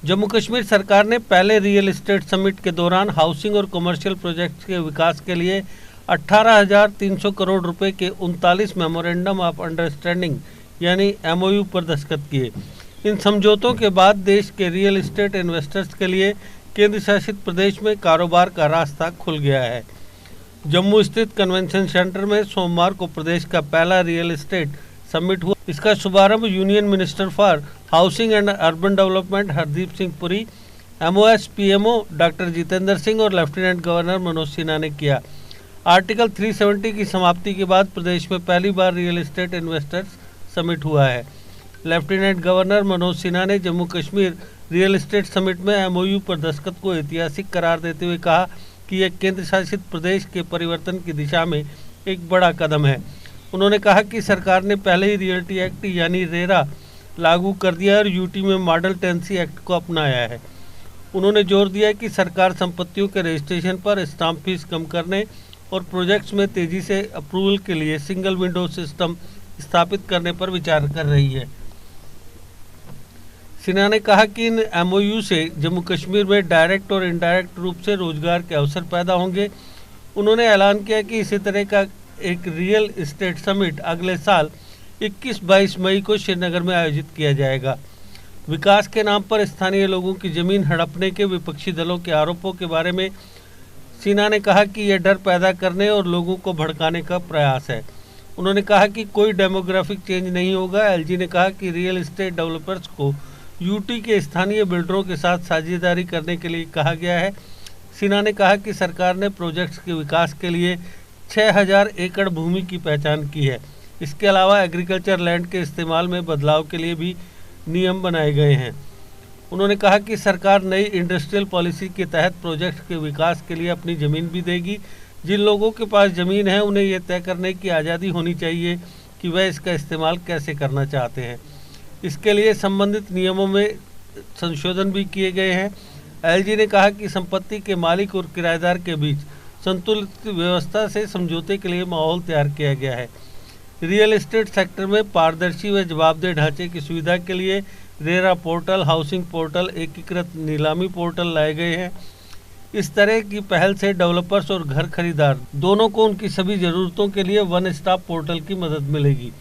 जम्मू कश्मीर सरकार ने पहले रियल एस्टेट समिट के दौरान हाउसिंग और कमर्शियल प्रोजेक्ट्स के विकास के लिए 18,300 करोड़ रुपए के 39 मेमोरेंडम ऑफ अंडरस्टैंडिंग यानी MOU पर दस्तखत किए। इन समझौतों के बाद देश के रियल एस्टेट इन्वेस्टर्स के लिए केंद्र शासित प्रदेश में कारोबार का रास्ता खुल गया है। जम्मू स्थित कन्वेंशन सेंटर में सोमवार को प्रदेश का पहला रियल एस्टेट समिट हुआ। इसका शुभारंभ union minister for housing and urban development Hardeep Singh Puri, MOS PMO doctor Jitendra Singh और लेफ्टिनेंट गवर्नर मनोज सिन्हा ने किया। आर्टिकल 370 की समाप्ति के बाद प्रदेश में पहली बार रियल एस्टेट इन्वेस्टर्स समिट हुआ है। लेफ्टिनेंट गवर्नर मनोज सिन्हा ने Jammu Kashmir real estate summit में MOU पर दस्तखत को ऐतिहासिक करार देते हुए कहा कि यह केंद्र शासित प्रदेश के परिवर्तन की दिशा में एक बड़ा कदम है। उन्होंने कहा कि सरकार ने पहले ही रियल्टी एक्ट यानी रेरा लागू कर दिया और यूटी में मॉडल टेनेंसी एक्ट को अपनाया है। उन्होंने जोर दिया कि सरकार संपत्तियों के रजिस्ट्रेशन पर स्टाम्प फीस कम करने और प्रोजेक्ट्स में तेजी से अप्रूवल के लिए सिंगल विंडो सिस्टम स्थापित करने पर विचार कर रही है। सिन्हा ने कहा कि इन MOU से जम्मू कश्मीर में डायरेक्ट और इनडायरेक्ट रूप से रोजगार के अवसर पैदा होंगे। उन्होंने ऐलान किया कि इसी तरह का एक रियल एस्टेट समिट अगले साल 21-22 मई को श्रीनगर में आयोजित किया जाएगा। विकास के नाम पर स्थानीय लोगों की जमीन हड़पने के विपक्षी दलों के आरोपों के बारे में सिन्हा ने कहा कि यह डर पैदा करने और लोगों को भड़काने का प्रयास है। उन्होंने कहा कि कोई डेमोग्राफिक चेंज नहीं होगा। LG ने कहा कि रियल एस्टेट डेवलपर्स को यूटी के स्थानीय बिल्डरों के साथ साझेदारी करने के लिए कहा गया है। सिन्हा ने कहा कि सरकार ने प्रोजेक्ट्स के विकास के लिए 6,000 एकड़ भूमि की पहचान की है। इसके अलावा एग्रीकल्चर लैंड के इस्तेमाल में बदलाव के लिए भी नियम बनाए गए हैं। उन्होंने कहा कि सरकार नई इंडस्ट्रियल पॉलिसी के तहत प्रोजेक्ट के विकास के लिए अपनी ज़मीन भी देगी। जिन लोगों के पास ज़मीन है उन्हें यह तय करने की आज़ादी होनी चाहिए कि वह इसका इस्तेमाल कैसे करना चाहते हैं। इसके लिए संबंधित नियमों में संशोधन भी किए गए हैं। LG ने कहा कि संपत्ति के मालिक और किराएदार के बीच संतुलित व्यवस्था से समझौते के लिए माहौल तैयार किया गया है। रियल एस्टेट सेक्टर में पारदर्शी व जवाबदेह ढांचे की सुविधा के लिए रेरा पोर्टल, हाउसिंग पोर्टल, एकीकृत नीलामी पोर्टल लाए गए हैं। इस तरह की पहल से डेवलपर्स और घर खरीदार दोनों को उनकी सभी ज़रूरतों के लिए वन स्टॉप पोर्टल की मदद मिलेगी।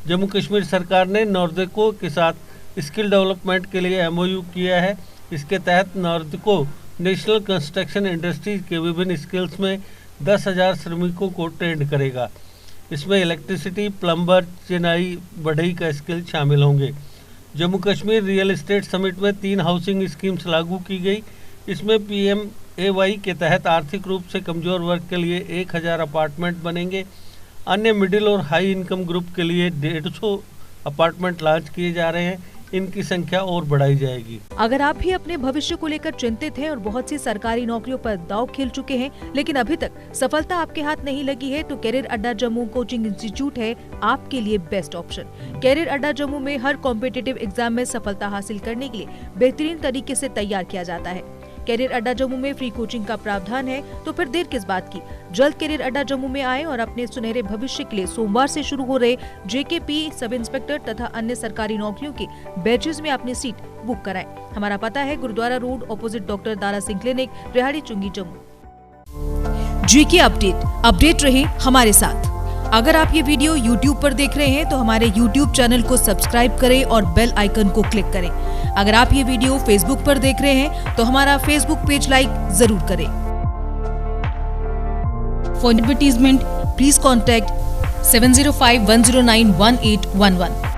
जम्मू कश्मीर सरकार ने नॉर्देको के साथ स्किल डेवलपमेंट के लिए MOU किया है। इसके तहत नॉर्देको नेशनल कंस्ट्रक्शन इंडस्ट्रीज के विभिन्न स्किल्स में 10,000 श्रमिकों को ट्रेंड करेगा। इसमें इलेक्ट्रिसिटी, प्लम्बर, चिनाई, बढ़ई का स्किल शामिल होंगे। Jammu Kashmir real estate summit में 3 हाउसिंग स्कीम्स लागू की गई। इसमें PMAY के तहत आर्थिक रूप से कमज़ोर वर्ग के लिए 1,000 अपार्टमेंट बनेंगे। अन्य मिडिल और हाई इनकम ग्रुप के लिए 150 अपार्टमेंट लॉन्च किए जा रहे हैं। इनकी संख्या और बढ़ाई जाएगी। अगर आप भी अपने भविष्य को लेकर चिंतित हैं और बहुत सी सरकारी नौकरियों पर दांव खेल चुके हैं लेकिन अभी तक सफलता आपके हाथ नहीं लगी है तो कैरियर अड्डा जम्मू कोचिंग इंस्टीट्यूट है आपके लिए बेस्ट ऑप्शन। कैरियर अड्डा जम्मू में हर कॉम्पिटिटिव एग्जाम में सफलता हासिल करने के लिए बेहतरीन तरीके से तैयार किया जाता है। कैरियर अड्डा जम्मू में फ्री कोचिंग का प्रावधान है तो फिर देर किस बात की। जल्द कैरियर अड्डा जम्मू में आए और अपने सुनहरे भविष्य के लिए सोमवार से शुरू हो रहे JKP, सब इंस्पेक्टर तथा अन्य सरकारी नौकरियों के बैचेस में अपनी सीट बुक कराएं। हमारा पता है Gurudwara road, opposite doctor Dara Singh clinic, Rehari Chungi, Jammu. GK update रहे हमारे साथ। अगर आप ये वीडियो YouTube पर देख रहे हैं तो हमारे YouTube चैनल को सब्सक्राइब करें और बेल आइकन को क्लिक करें। अगर आप ये वीडियो Facebook पर देख रहे हैं तो हमारा Facebook पेज लाइक जरूर करें। For advertisement please contact 7051091811।